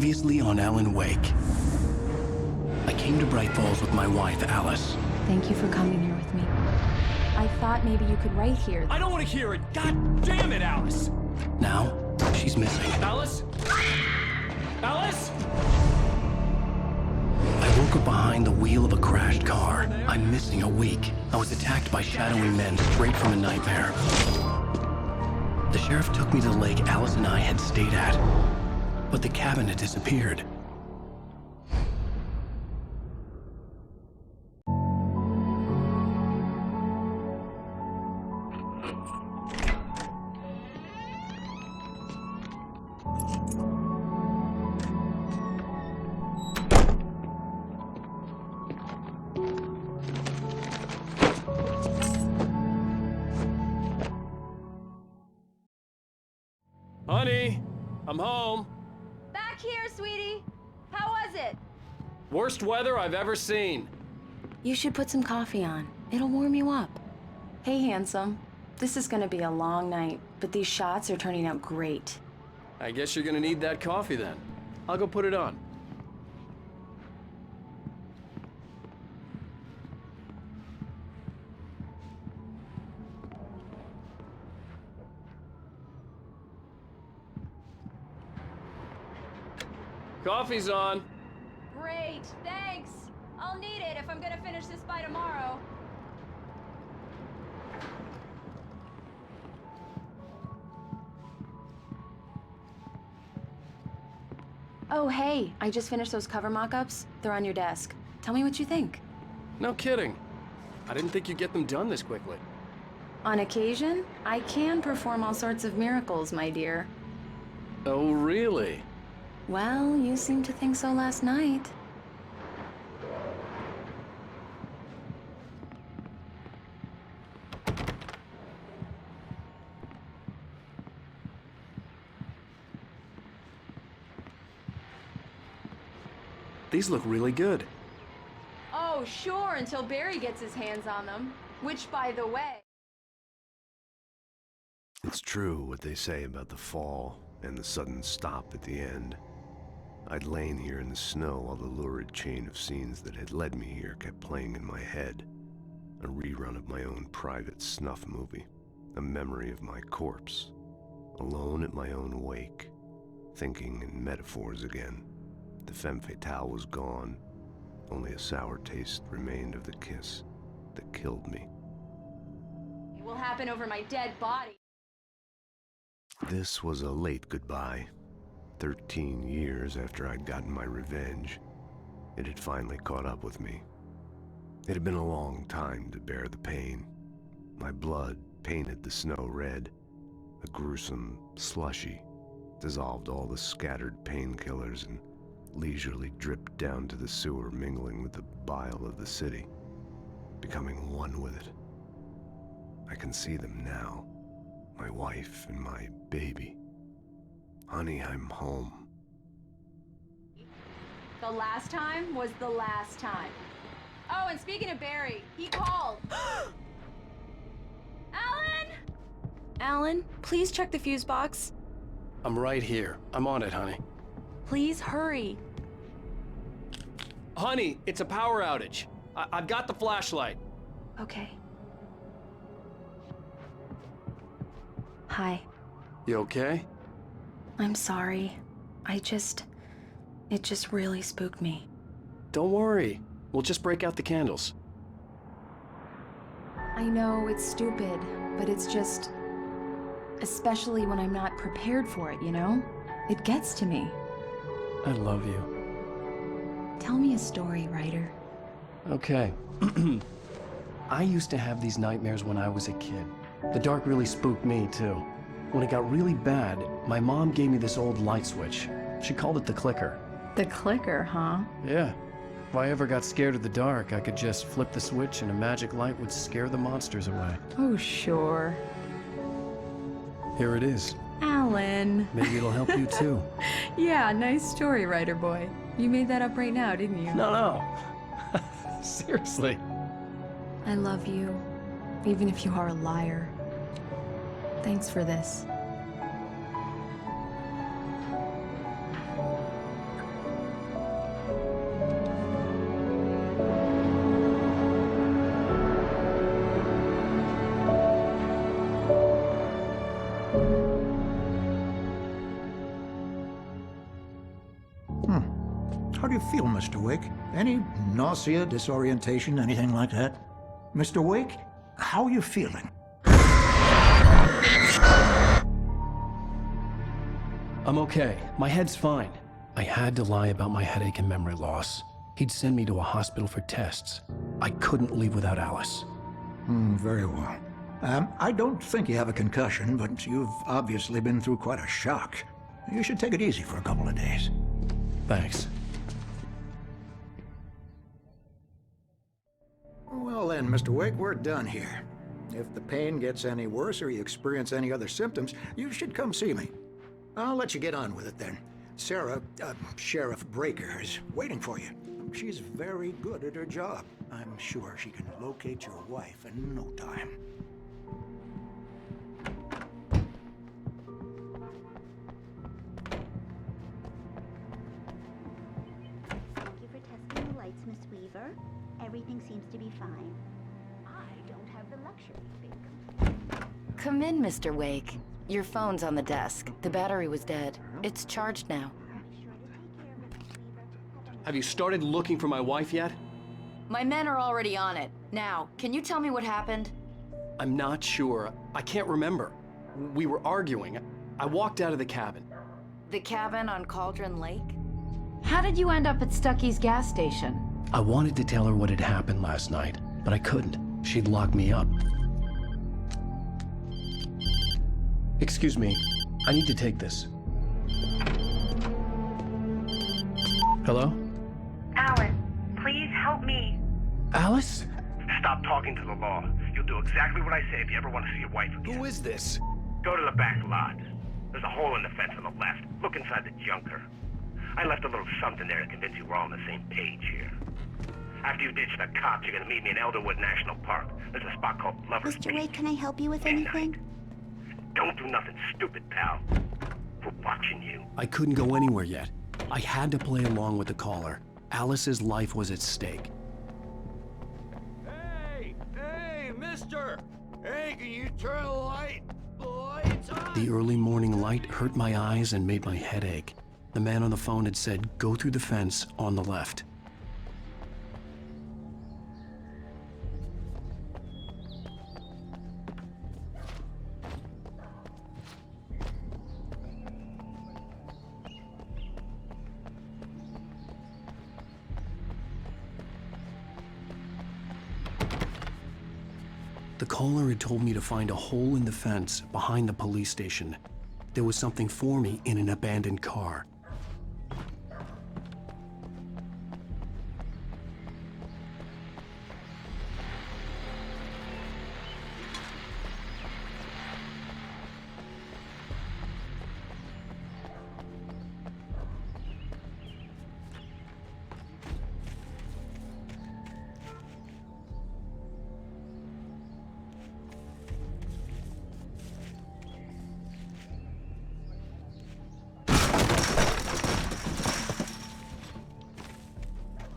Previously on Alan Wake. I came to Bright Falls with my wife, Alice. Thank you for coming here with me. I thought maybe you could write here. I don't want to hear it! God damn it, Alice! Now, she's missing. Alice? Alice? I woke up behind the wheel of a crashed car. I'm missing a week. I was attacked by shadowy men straight from a nightmare. The sheriff took me to the lake Alice and I had stayed at, but the cabin had disappeared. Honey, I'm home. Back here, sweetie. How was it? Worst weather I've ever seen. You should put some coffee on. It'll warm you up. Hey, handsome. This is gonna be a long night, but these shots are turning out great. I guess you're gonna need that coffee then. I'll go put it on. Coffee's on. Great, thanks. I'll need it if I'm gonna finish this by tomorrow. Oh, hey, I just finished those cover mock-ups. They're on your desk. Tell me what you think. No kidding. I didn't think you'd get them done this quickly. On occasion, I can perform all sorts of miracles, my dear. Oh, really? Well, you seemed to think so last night. These look really good. Oh, sure, until Barry gets his hands on them. Which, by the way... It's true what they say about the fall and the sudden stop at the end. I'd lain here in the snow while the lurid chain of scenes that had led me here kept playing in my head. A rerun of my own private snuff movie. A memory of my corpse. Alone at my own wake. Thinking in metaphors again. The femme fatale was gone. Only a sour taste remained of the kiss that killed me. It will happen over my dead body. This was a late goodbye. 13 years after I'd gotten my revenge, it had finally caught up with me. It had been a long time to bear the pain. My blood painted the snow red. A gruesome slushy dissolved all the scattered painkillers and leisurely dripped down to the sewer, mingling with the bile of the city, becoming one with it. I can see them now, my wife and my baby. Honey, I'm home. The last time was the last time. Oh, and speaking of Barry, he called. Alan? Alan, please check the fuse box. I'm right here. I'm on it, honey. Please hurry. Honey, it's a power outage. I've got the flashlight. Okay. Hi. You okay? I'm sorry. It just really spooked me. Don't worry. We'll just break out the candles. I know it's stupid, but it's just... especially when I'm not prepared for it, you know? It gets to me. I love you. Tell me a story, writer. Okay. I used to have these nightmares when I was a kid. The dark really spooked me, too. When it got really bad, my mom gave me this old light switch. She called it the clicker. The clicker, huh? Yeah. If I ever got scared of the dark, I could just flip the switch and a magic light would scare the monsters away. Oh, sure. Here it is. Alan. Maybe it'll help you, too. Yeah, nice story, writer boy. You made that up right now, didn't you? No. Seriously. I love you, even if you are a liar. Thanks for this. How do you feel, Mr. Wake? Any nausea, disorientation, anything like that? Mr. Wake, how are you feeling? I'm okay. My head's fine. I had to lie about my headache and memory loss. He'd send me to a hospital for tests. I couldn't leave without Alice. Very well. I don't think you have a concussion, but you've obviously been through quite a shock. You should take it easy for a couple of days. Thanks. Well then, Mr. Wake, we're done here. If the pain gets any worse or you experience any other symptoms, you should come see me. I'll let you get on with it then. Sarah, Sheriff Breaker, is waiting for you. She's very good at her job. I'm sure she can locate your wife in no time. Thank you for testing the lights, Miss Weaver. Everything seems to be fine. I don't have the luxury of being complete. Come in, Mr. Wake. Your phone's on the desk. The battery was dead. It's charged now. Be sure to take care, Mrs. Weaver. Have you started looking for my wife yet? My men are already on it. Now, can you tell me what happened? I'm not sure. I can't remember. We were arguing. I walked out of the cabin. The cabin on Cauldron Lake? How did you end up at Stucky's gas station? I wanted to tell her what had happened last night, but I couldn't. She'd locked me up. Excuse me. I need to take this. Hello? Alan, please help me. Alice? Stop talking to the law. You'll do exactly what I say if you ever want to see your wife again. Who is this? Go to the back lot. There's a hole in the fence on the left. Look inside the junker. I left a little something there to convince you we're all on the same page here. After you ditch the cops, you're gonna meet me in Elderwood National Park. There's a spot called Lover's Mr. Beach. Wake, can I help you with Midnight. anything? Don't do nothing stupid, pal. We're watching you. I couldn't go anywhere yet. I had to play along with the caller. Alice's life was at stake. Hey, mister! Hey, can you turn the light? The light's on! The early morning light hurt my eyes and made my head ache. The man on the phone had said, go through the fence on the left. The caller had told me to find a hole in the fence behind the police station. There was something for me in an abandoned car.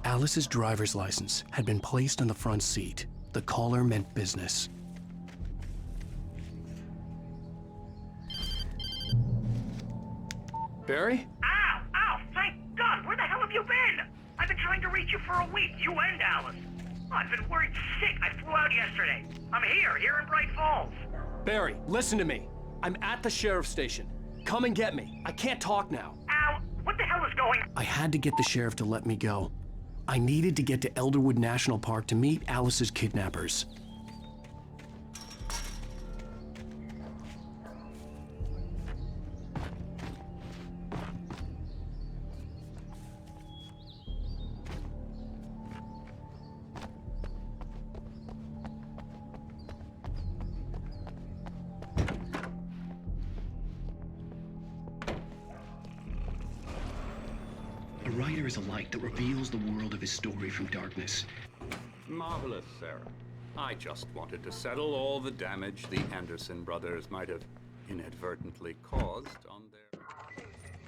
Alice's driver's license had been placed on the front seat. The caller meant business. Barry? Ow! Ow! Thank God! Where the hell have you been? I've been trying to reach you for a week, you and Alice. I've been worried sick. I flew out yesterday. I'm here in Bright Falls. Barry, listen to me. I'm at the sheriff's station. Come and get me. I can't talk now. Ow! What the hell is going on? I had to get the sheriff to let me go. I needed to get to Elderwood National Park to meet Alice's kidnappers. A writer is a light that reveals the world of his story from darkness. Marvelous, Sarah. I just wanted to settle all the damage the Anderson brothers might have inadvertently caused on their...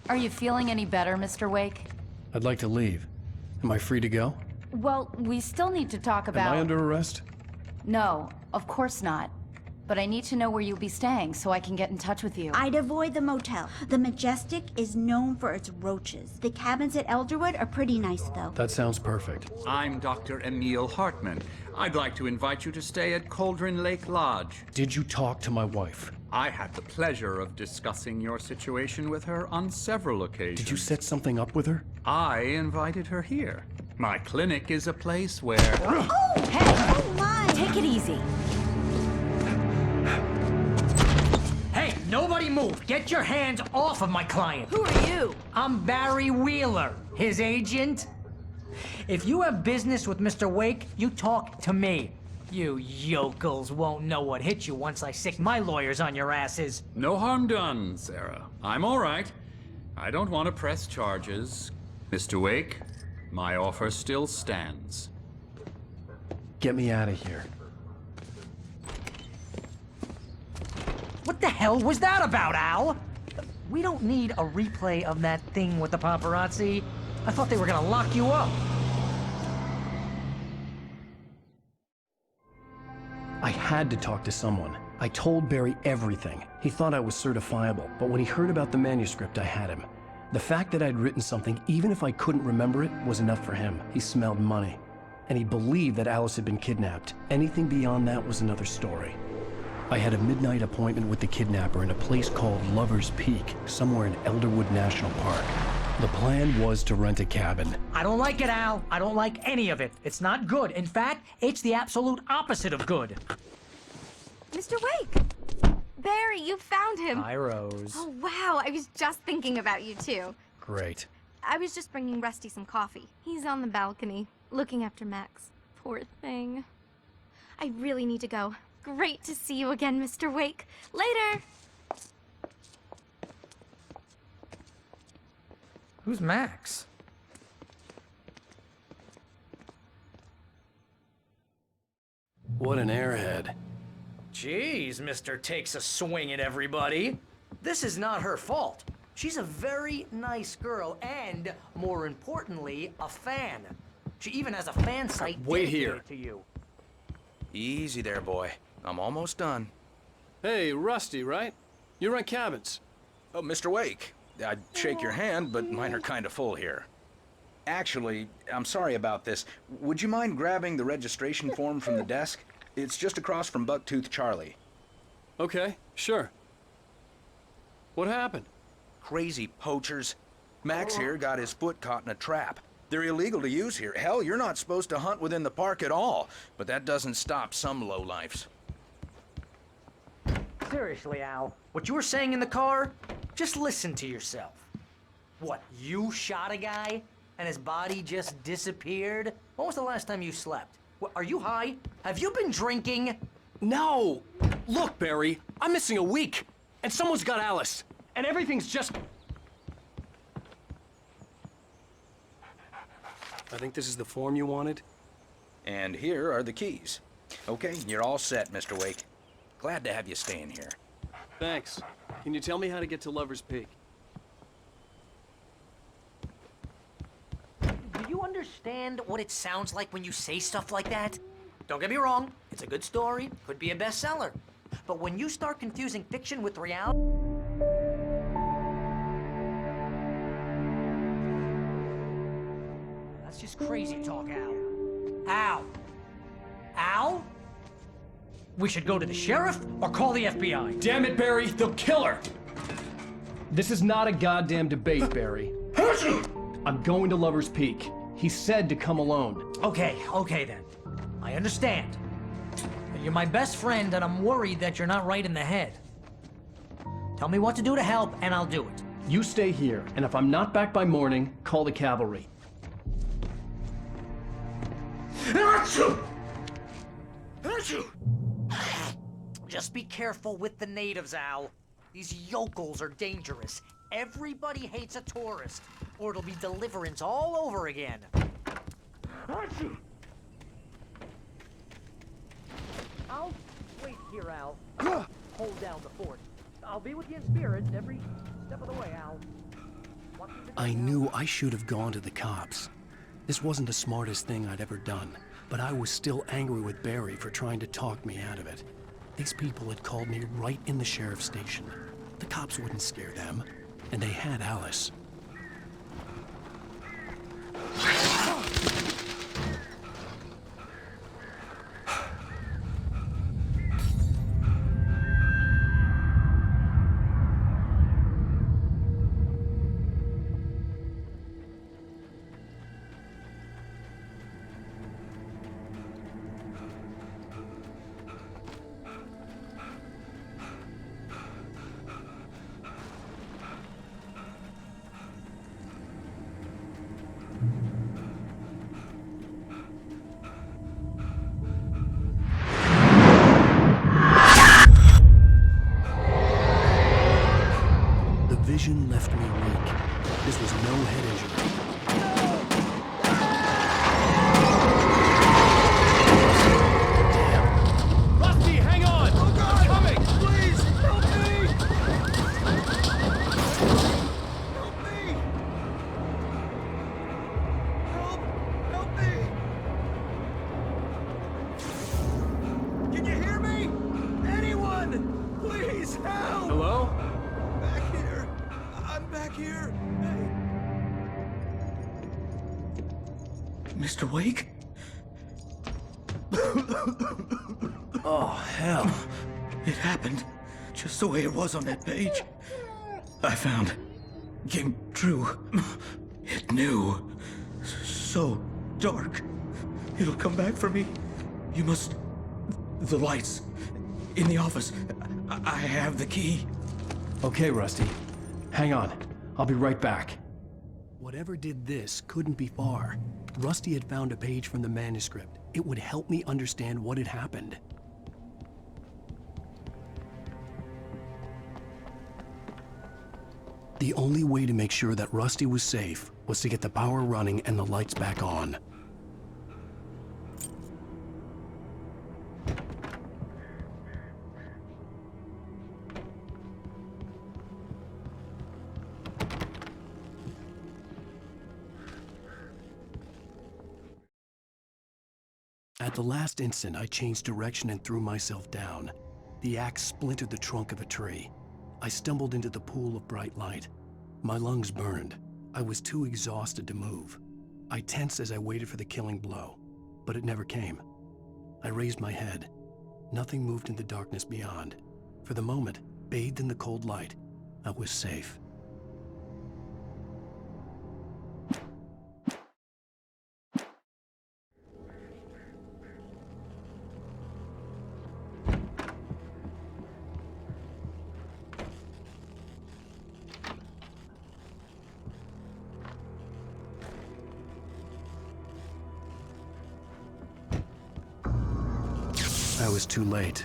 Are you feeling any better, Mr. Wake? I'd like to leave. Am I free to go? Well, we still need to talk about... Am I under arrest? No, of course not. but I need to know where you'll be staying so I can get in touch with you. I'd avoid the motel. The Majestic is known for its roaches. The cabins at Elderwood are pretty nice, though. That sounds perfect. I'm Dr. Emil Hartman. I'd like to invite you to stay at Cauldron Lake Lodge. Did you talk to my wife? I had the pleasure of discussing your situation with her on several occasions. Did you set something up with her? I invited her here. My clinic is a place where... Oh! Hey! Oh, my! Take it easy. Hey, nobody move! Get your hands off of my client! Who are you? I'm Barry Wheeler, his agent. If you have business with Mr. Wake, you talk to me. You yokels won't know what hit you once I sick my lawyers on your asses. No harm done, Sarah. I'm all right. I don't want to press charges. Mr. Wake, my offer still stands. Get me out of here. What the hell was that about, Al? We don't need a replay of that thing with the paparazzi. I thought they were gonna lock you up. I had to talk to someone. I told Barry everything. He thought I was certifiable, but when he heard about the manuscript, I had him. The fact that I'd written something, even if I couldn't remember it, was enough for him. He smelled money. And he believed that Alice had been kidnapped. Anything beyond that was another story. I had a midnight appointment with the kidnapper in a place called Lover's Peak, somewhere in Elderwood National Park. The plan was to rent a cabin. I don't like it, Al. I don't like any of it. It's not good. In fact, it's the absolute opposite of good. Mr. Wake! Barry, you found him! Hi, Rose. Oh, wow, I was just thinking about you, too. Great. I was just bringing Rusty some coffee. He's on the balcony, looking after Max. Poor thing. I really need to go. Great to see you again, Mr. Wake. Later! Who's Max? What an airhead. Jeez, Mr. Takes a swing at everybody. This is not her fault. She's a very nice girl and, more importantly, a fan. She even has a fan site Wait dedicated here. to you. Easy there, boy. I'm almost done. Hey, Rusty, right? You rent cabins. Oh, Mr. Wake. I'd shake your hand, but mine are kind of full here. Actually, I'm sorry about this. Would you mind grabbing the registration form from the desk? It's just across from Bucktooth Charlie. Okay, sure. What happened? Crazy poachers. Max here got his foot caught in a trap. They're illegal to use here. Hell, you're not supposed to hunt within the park at all. But that doesn't stop some lowlifes. Seriously, Al, what you were saying in the car, just listen to yourself. What, you shot a guy and his body just disappeared? When was the last time you slept? What, are you high? Have you been drinking? No! Look, Barry, I'm missing a week, and someone's got Alice, and everything's just... I think this is the form you wanted. And here are the keys. Okay, you're all set, Mr. Wake. Glad to have you staying here. Thanks. Can you tell me how to get to Lover's Peak? Do you understand what it sounds like when you say stuff like that? Don't get me wrong, it's a good story, could be a bestseller. But when you start confusing fiction with reality... That's just crazy talk, Al. Al! Al? We should go to the sheriff or call the FBI. Damn it, Barry, they'll kill her! This is not a goddamn debate, Barry. I'm going to Lover's Peak. He said to come alone. Okay then. I understand. But you're my best friend and I'm worried that you're not right in the head. Tell me what to do to help and I'll do it. You stay here, and if I'm not back by morning, call the cavalry. Just be careful with the natives, Al. These yokels are dangerous. Everybody hates a tourist, or it'll be deliverance all over again. I'll wait here, Al. Hold down the fort. I'll be with you in spirit every step of the way, Al. I knew I should have gone to the cops. This wasn't the smartest thing I'd ever done, but I was still angry with Barry for trying to talk me out of it. These people had called me right in the sheriff's station. The cops wouldn't scare them, and they had Alice. Vision left me weak. This was no head injury. Damn. Rusty, hang on! Oh God! I'm coming! Please, help me! Help me! Help me! Can you hear me? Anyone? Please, help! Hello? Back here. Hey. Mr. Wake? Oh, hell. It happened just the way it was on that page. I found. Came true. It knew. So dark. It'll come back for me. You must... The lights. In the office. I have the key. Okay, Rusty. Hang on. I'll be right back. Whatever did this couldn't be far. Rusty had found a page from the manuscript. It would help me understand what had happened. The only way to make sure that Rusty was safe was to get the power running and the lights back on. At the last instant, I changed direction and threw myself down. The axe splintered the trunk of a tree. I stumbled into the pool of bright light. My lungs burned. I was too exhausted to move. I tensed as I waited for the killing blow, but it never came. I raised my head. Nothing moved in the darkness beyond. For the moment, bathed in the cold light, I was safe. I was too late.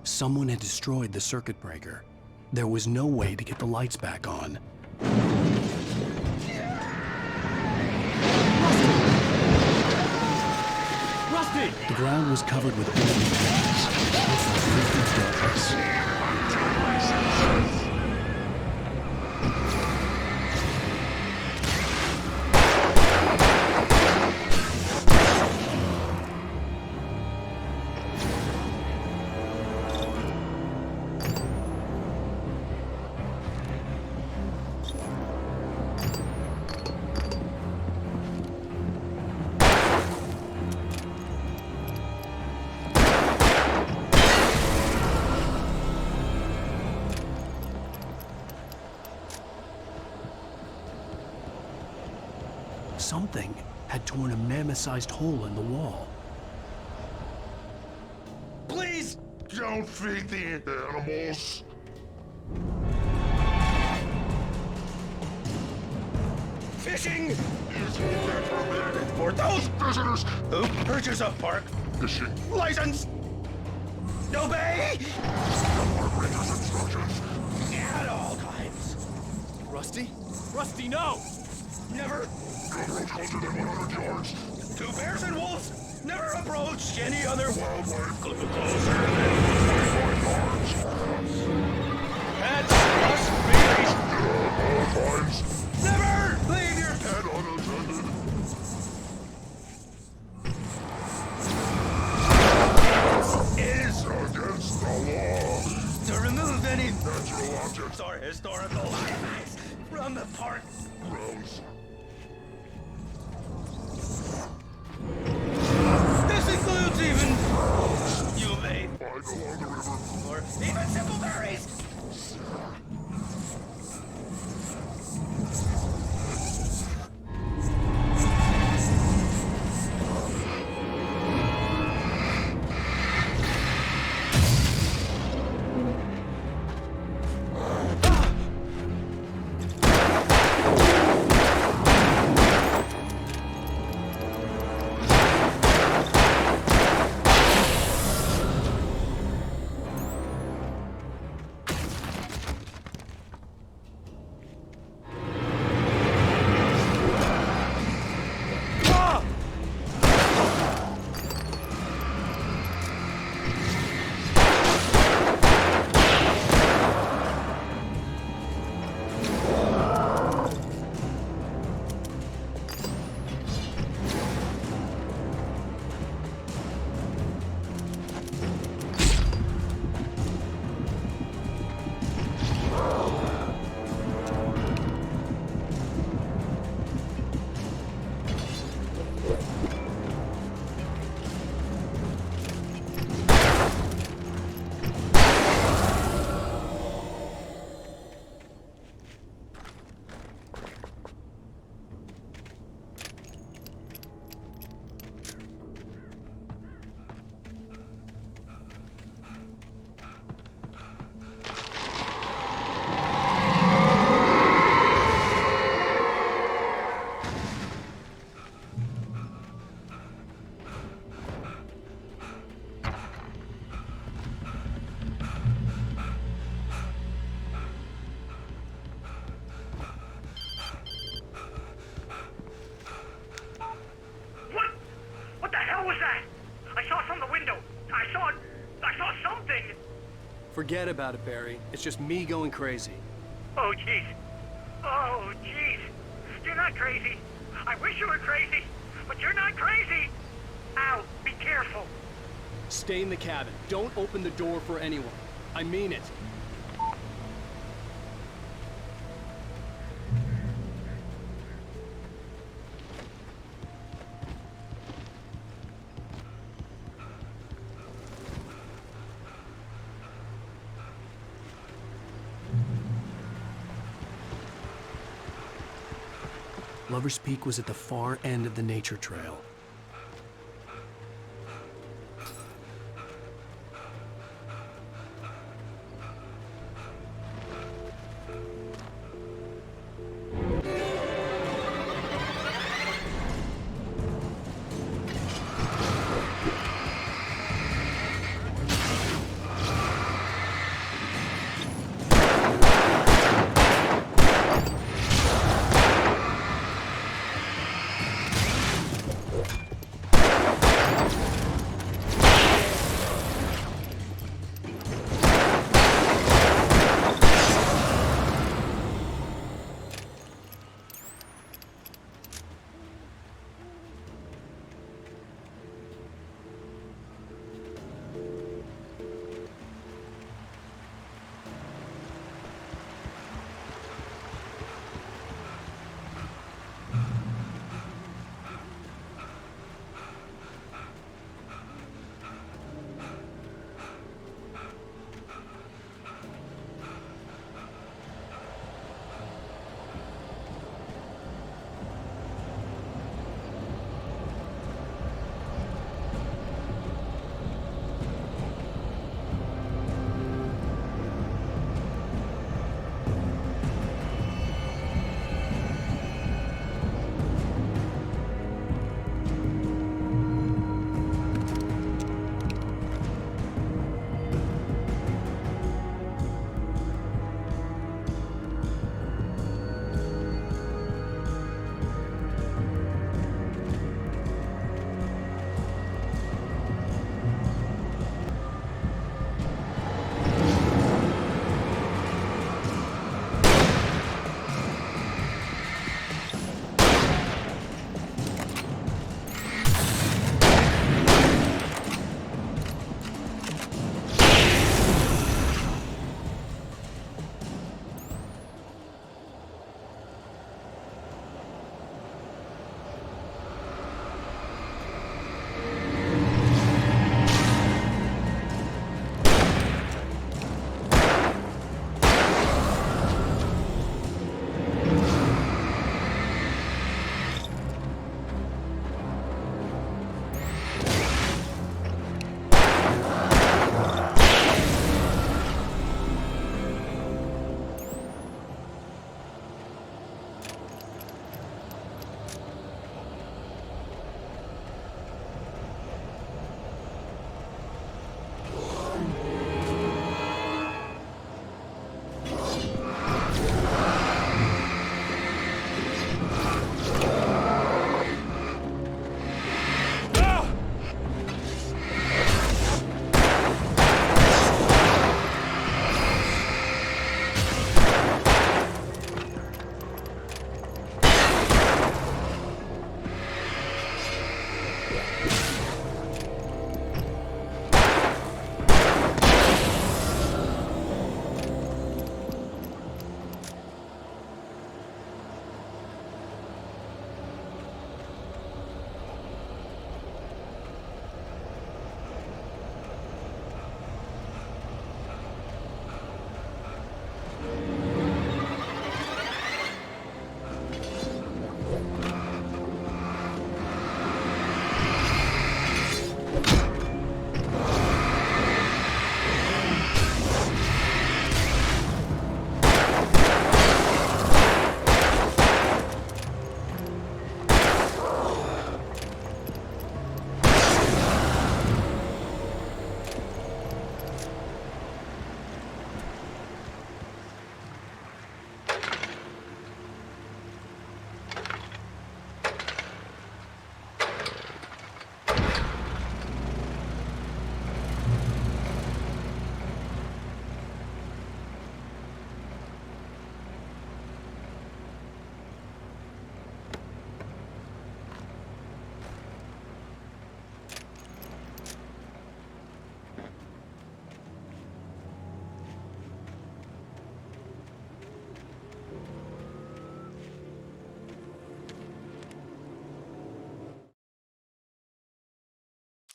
Someone had destroyed the circuit breaker. There was no way to get the lights back on. Rusty! The ground was covered with enemy trees. Darkness. Something had torn a mammoth-sized hole in the wall. Please don't feed the animals. Fishing is only permitted for those visitors who purchase a park fishing license. Obey operator's instructions at all times. Rusty? Rusty, no! Never. Approach closer than 100 yards. To bears and wolves, never approach any other Wildlife closer than 25 yards. Pets must be released. All times. Never leave your Pet unattended. is Against the law. These are historical artifacts from the park. Gross. This includes even humane I go on the river. or even simple berries. What the hell was that? I saw from the window. I saw something. Forget about it, Barry. It's just me going crazy. Oh, jeez. Oh, jeez. You're not crazy. I wish you were crazy, but you're not crazy. Al, be careful. Stay in the cabin. Don't open the door for anyone. I mean it. Lover's Peak was at the far end of the nature trail.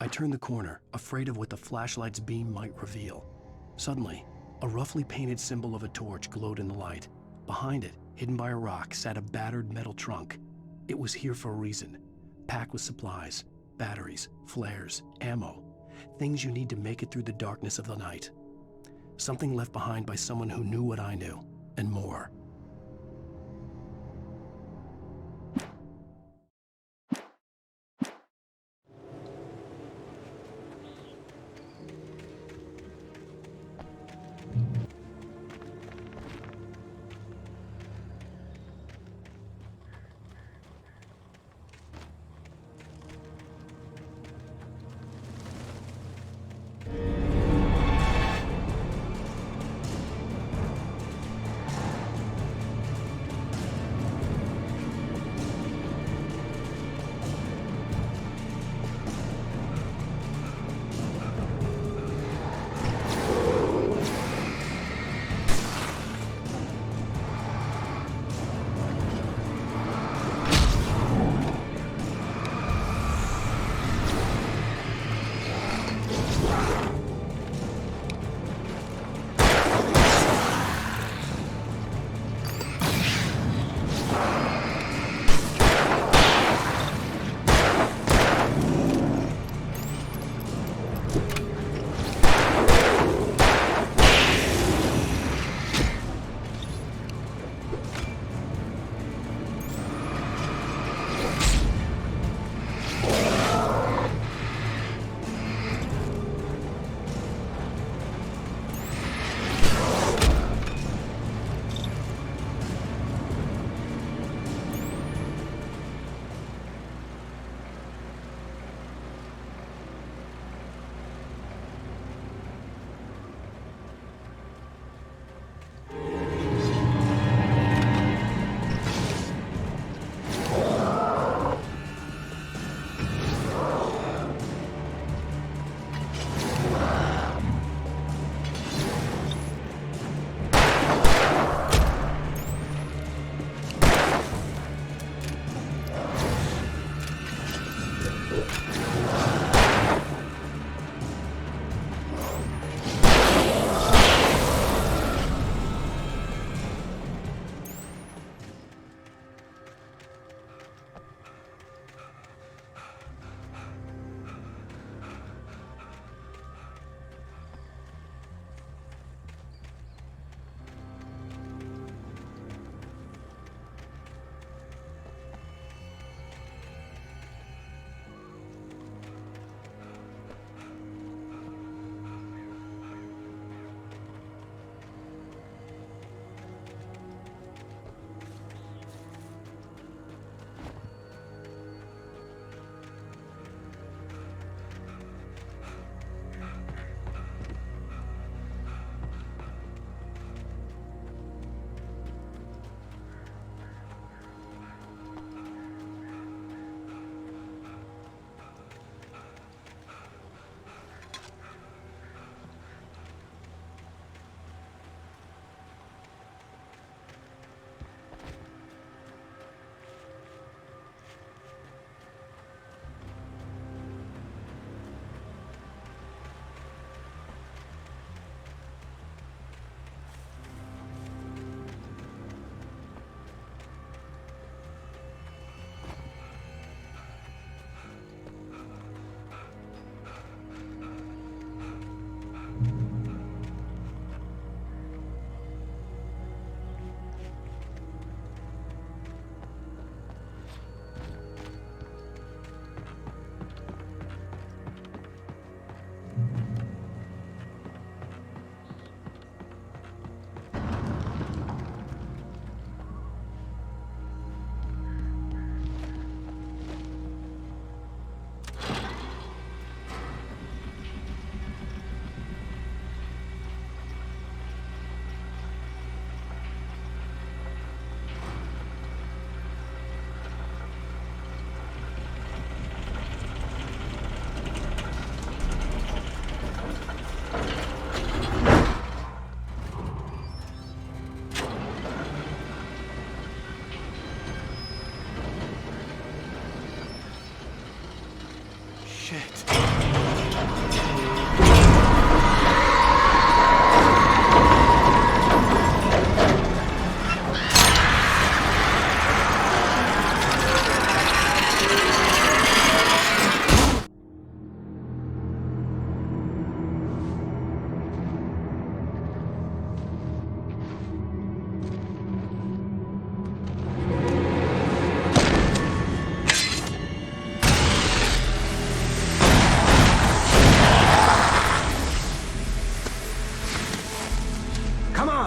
I turned the corner, afraid of what the flashlight's beam might reveal. Suddenly, a roughly painted symbol of a torch glowed in the light. Behind it, hidden by a rock, sat a battered metal trunk. It was here for a reason, packed with supplies, batteries, flares, ammo, things you need to make it through the darkness of the night. Something left behind by someone who knew what I knew, and more.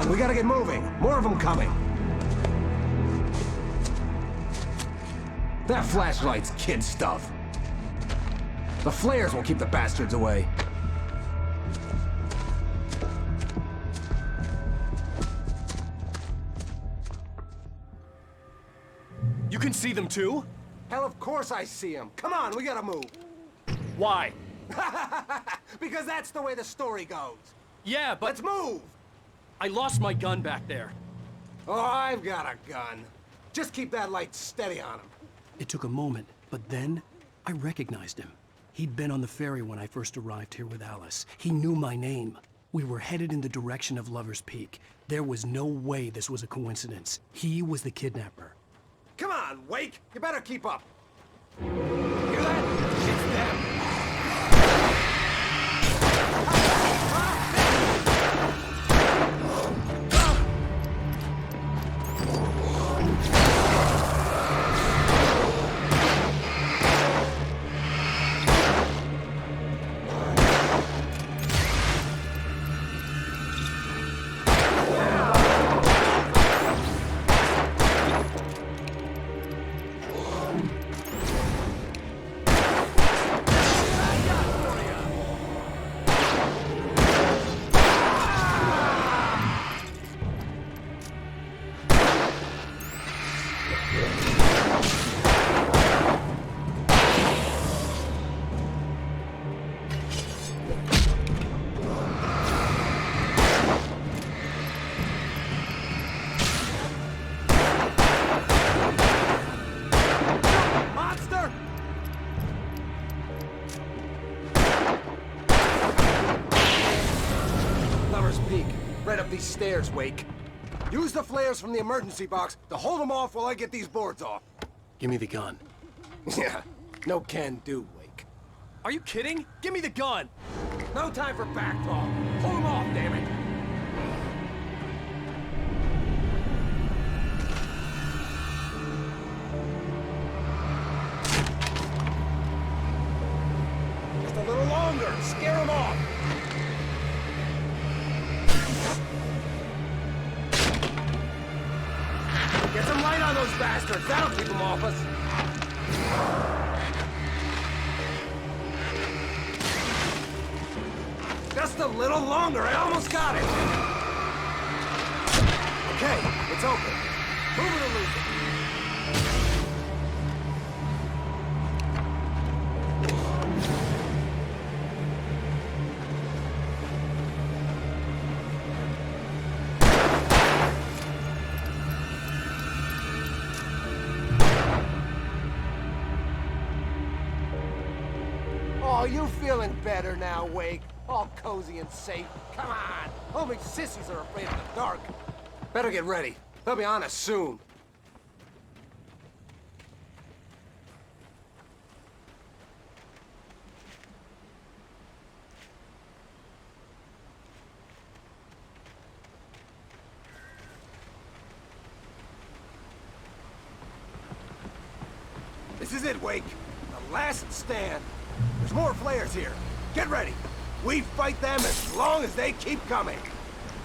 on, we gotta get moving. More of them coming. That flashlight's kid stuff. The flares will keep the bastards away. You can see them too? Hell, of course I see them. Come on, we gotta move. Why? Because that's the way the story goes. Yeah, but... Let's move! I lost my gun back there. Oh, I've got a gun. Just keep that light steady on him. It took a moment, but then I recognized him. He'd been on the ferry when I first arrived here with Alice. He knew my name. We were headed in the direction of Lover's Peak. There was no way this was a coincidence. He was the kidnapper. Come on, Wake! You better keep up. Hear that? It's them. Right up these stairs, Wake. Use the flares from the emergency box to hold them off while I get these boards off. Give me the gun. Yeah, no can do, Wake. Are you kidding? Give me the gun! No time for back talk. Hold them off, damn it! Just a little longer. Scare them off. Get some light on those bastards. That'll keep them off us. Just a little longer. I almost got it. Okay, it's open. Move it or lose it. Oh, you feeling better now, Wake? All cozy and safe. Come on! Only sissies are afraid of the dark. Better get ready. They'll be on us soon. This is it, Wake. The last stand. There's more flares here. Get ready. We fight them as long as they keep coming.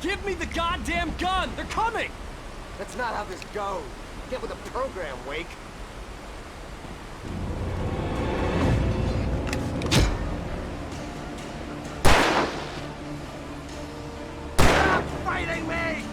Give me the goddamn gun! They're coming! That's not how this goes. Get with the program, Wake. Stop fighting me!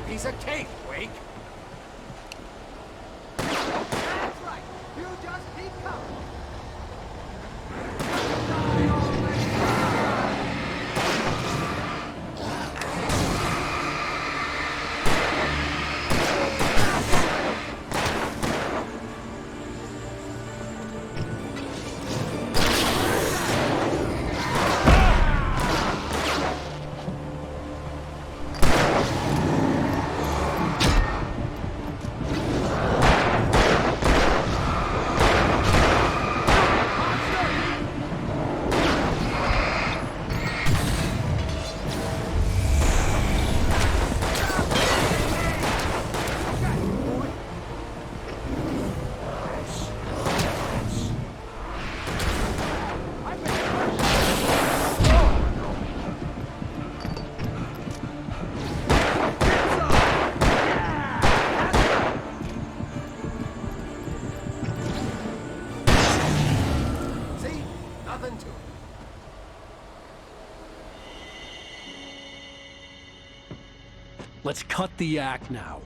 Piece of cake, Wake. That's right. You just keep coming. Let's cut the act now.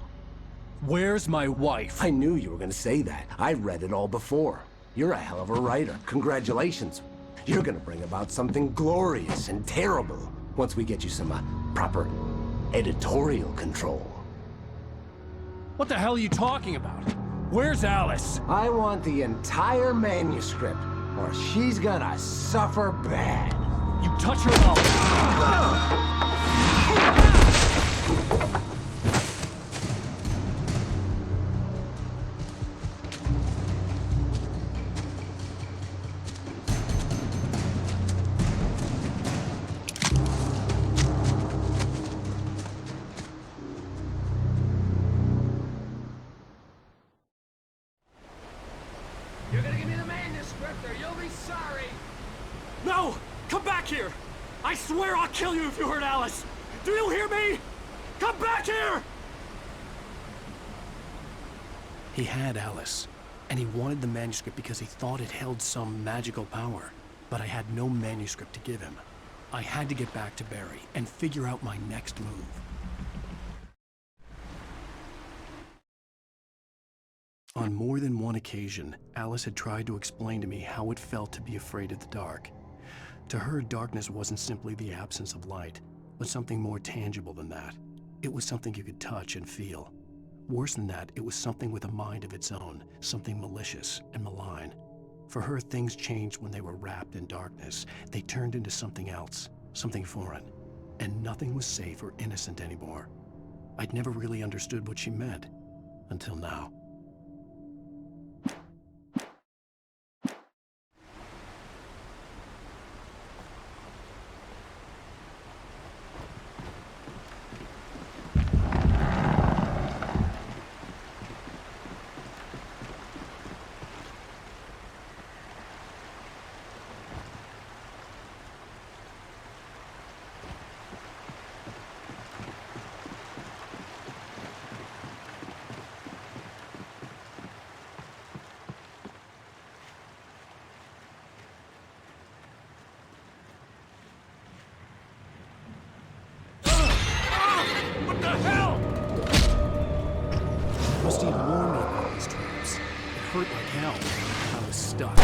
Where's my wife? I knew you were gonna say that. I read it all before. You're a hell of a writer. Congratulations. You're gonna bring about something glorious and terrible once we get you some proper editorial control. What the hell are you talking about? Where's Alice? I want the entire manuscript, or she's gonna suffer bad. You touch her up. You're gonna give me the manuscript or you'll be sorry. No! Come back here! I swear I'll kill you if you hurt Alice! Do you hear me? Come back here! He had Alice, and he wanted the manuscript because he thought it held some magical power. But I had no manuscript to give him. I had to get back to Barry and figure out my next move. On more than one occasion, Alice had tried to explain to me how it felt to be afraid of the dark. To her, darkness wasn't simply the absence of light, but something more tangible than that. It was something you could touch and feel. Worse than that, it was something with a mind of its own, something malicious and malign. For her, things changed when they were wrapped in darkness. They turned into something else, something foreign, and nothing was safe or innocent anymore. I'd never really understood what she meant, until now. Rusty had warned me about these traps. It hurt like hell. I was stuck.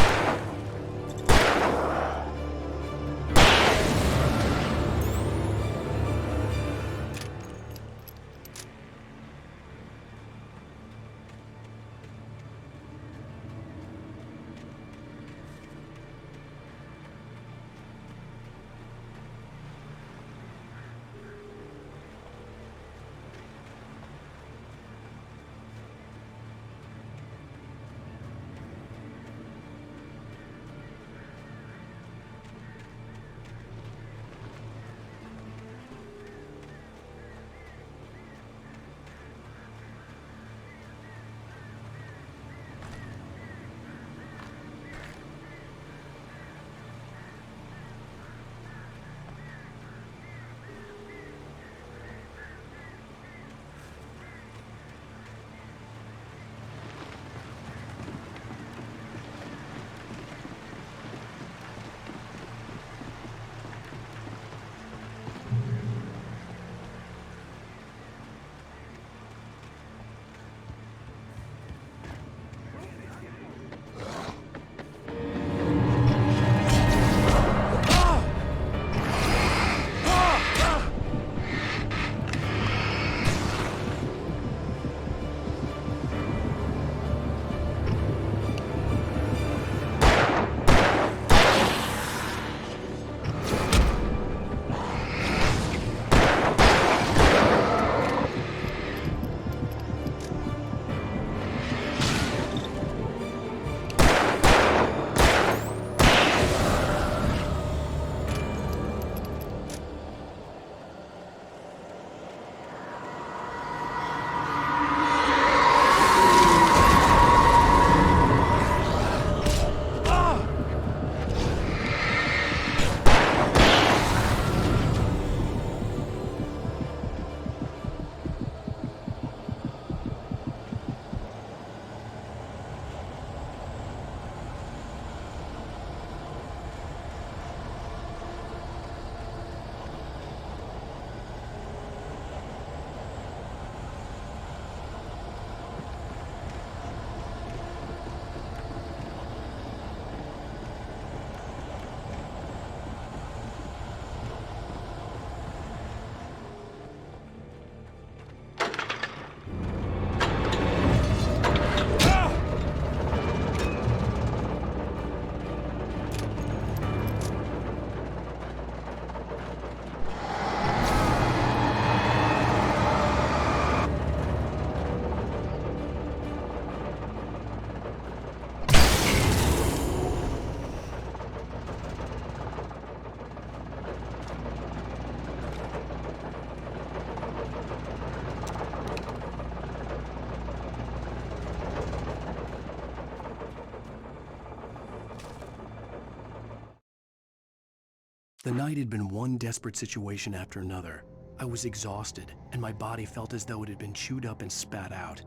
The night had been one desperate situation after another. I was exhausted, and my body felt as though it had been chewed up and spat out.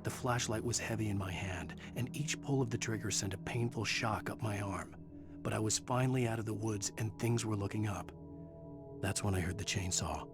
The flashlight was heavy in my hand, and each pull of the trigger sent a painful shock up my arm. But I was finally out of the woods, and things were looking up. That's when I heard the chainsaw.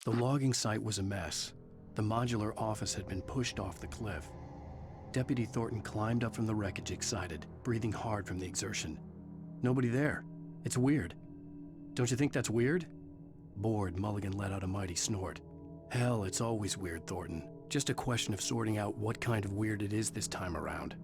The logging site was a mess. The modular office had been pushed off the cliff. Deputy Thornton climbed up from the wreckage excited, breathing hard from the exertion. Nobody there. It's weird. Don't you think that's weird? Bored, Mulligan let out a mighty snort. Hell, it's always weird, Thornton. Just a question of sorting out what kind of weird it is this time around.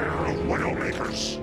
beware of Widowmakers.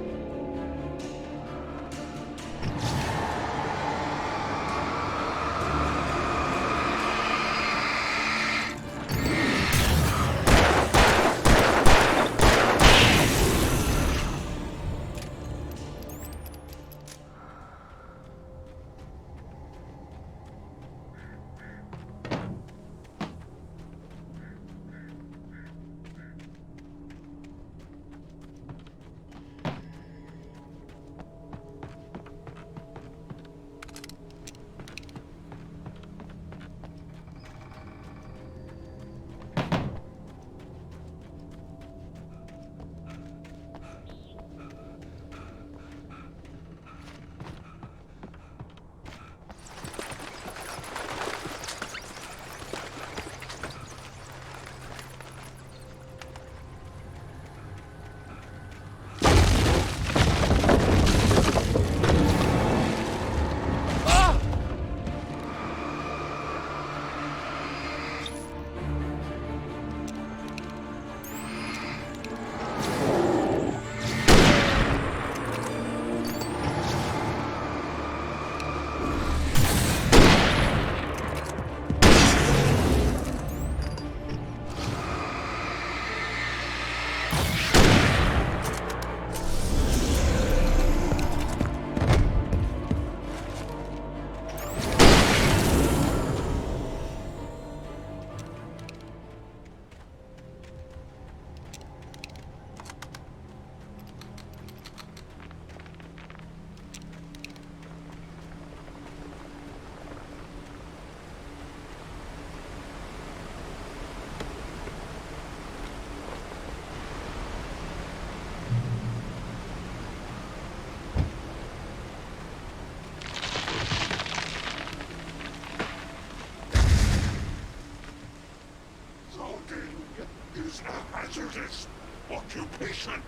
Is a hazardous occupation.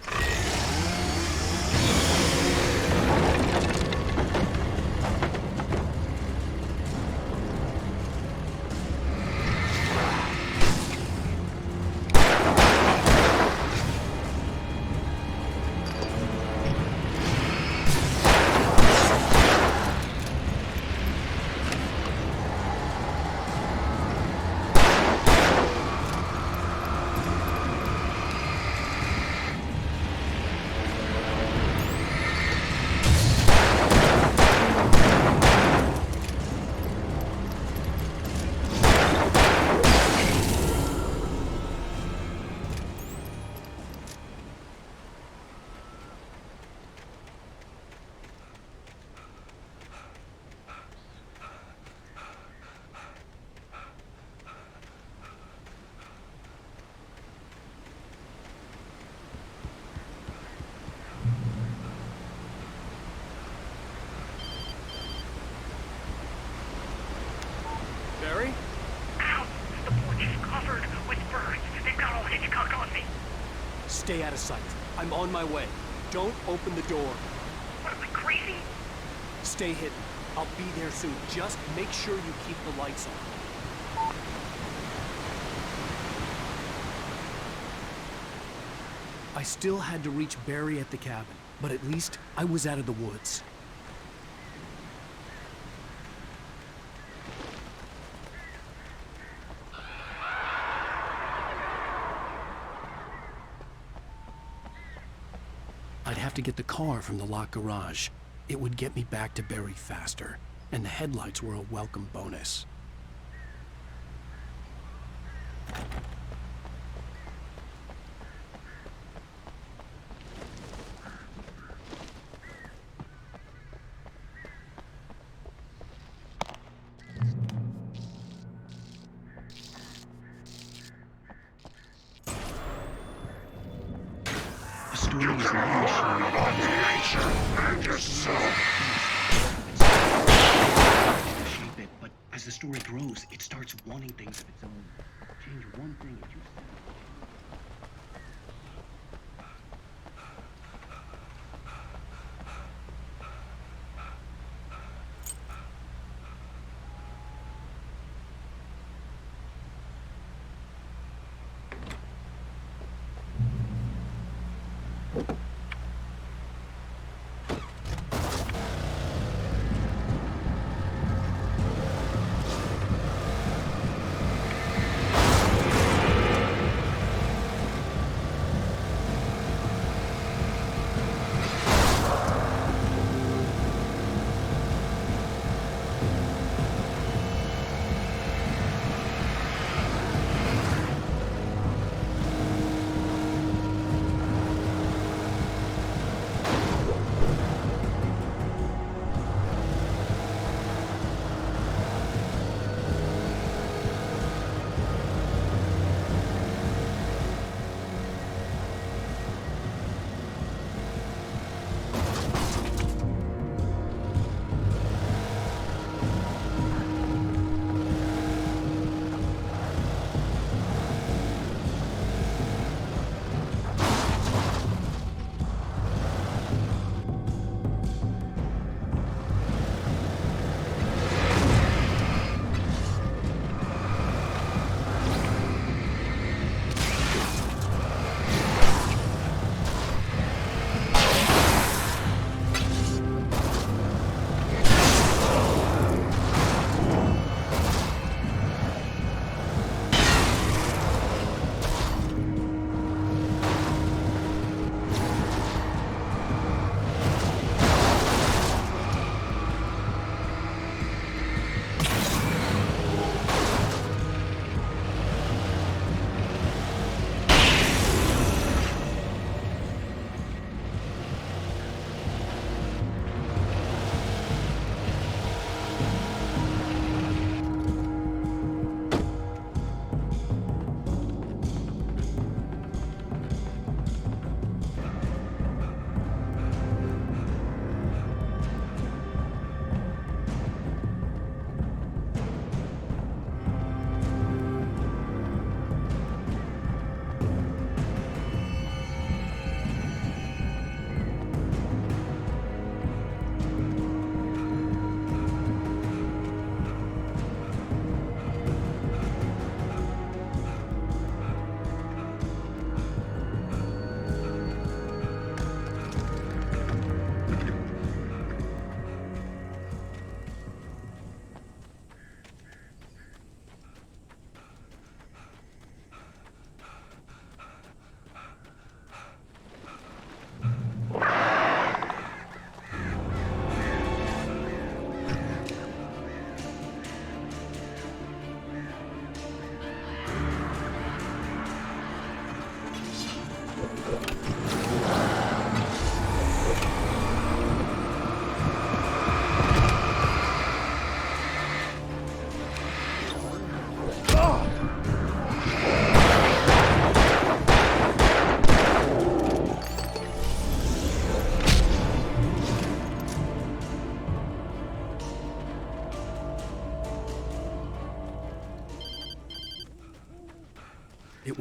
Barry? Ow! The porch is covered with birds. They've got all Hitchcock on me. Stay out of sight. I'm on my way. Don't open the door. What am I, crazy? Stay hidden. I'll be there soon. Just make sure you keep the lights on. I still had to reach Barry at the cabin, but at least I was out of the woods. I'd have to get the car from the locked garage. It would get me back to Barry faster, and the headlights were a welcome bonus. You can learn about nature and yourself. Shape it, but as the story grows, it starts wanting things of its own. Change one thing and you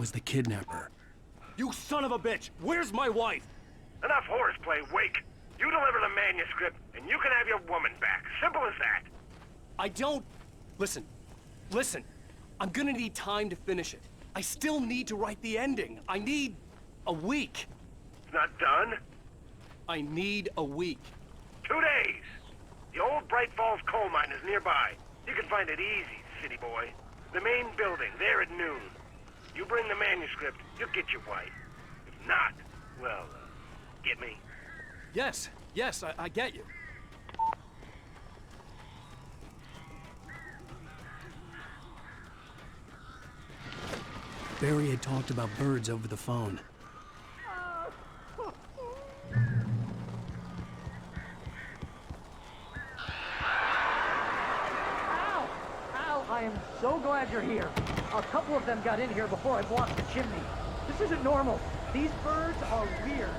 was the kidnapper. You son of a bitch! Where's my wife? Enough horseplay, Wake. You deliver the manuscript, and you can have your woman back. Simple as that. I don't... Listen. I'm gonna need time to finish it. I still need to write the ending. I need a week. It's not done? I need a week. 2 days. The old Bright Falls coal mine is nearby. You can find it easy, city boy. The main building, there at noon. You bring the manuscript, you'll get your wife. If not, well, get me? Yes, I get you. Barry had talked about birds over the phone. Al, I am so glad you're here. A couple of them got in here before I blocked the chimney. This isn't normal. These birds are weird.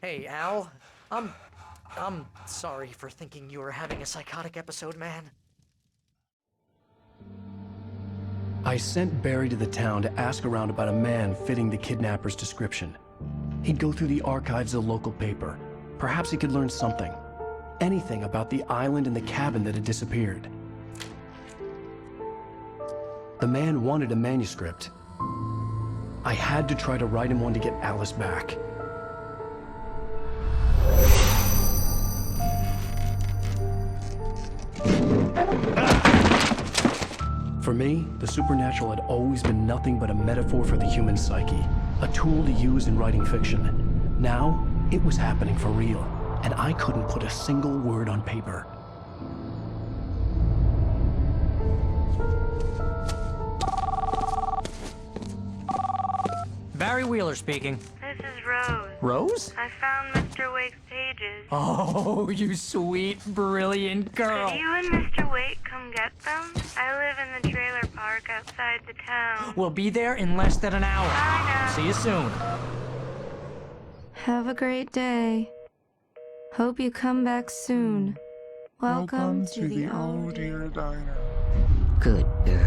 Hey, Al. I'm sorry for thinking you were having a psychotic episode, man. I sent Barry to the town to ask around about a man fitting the kidnapper's description. He'd go through the archives of the local paper. Perhaps he could learn something. Anything about the island and the cabin that had disappeared. The man wanted a manuscript. I had to try to write him one to get Alice back. For me, the supernatural had always been nothing but a metaphor for the human psyche, a tool to use in writing fiction. Now, it was happening for real, and I couldn't put a single word on paper. Barry Wheeler speaking. This is Rose. Rose? I found Mr. Wake's pages. Oh, you sweet, brilliant girl. Could you and Mr. Wake come get them? I live in the trailer park outside the town. We'll be there in less than an hour. I know. See you soon. Have a great day. Hope you come back soon. Welcome to the old dear diner. Good girl.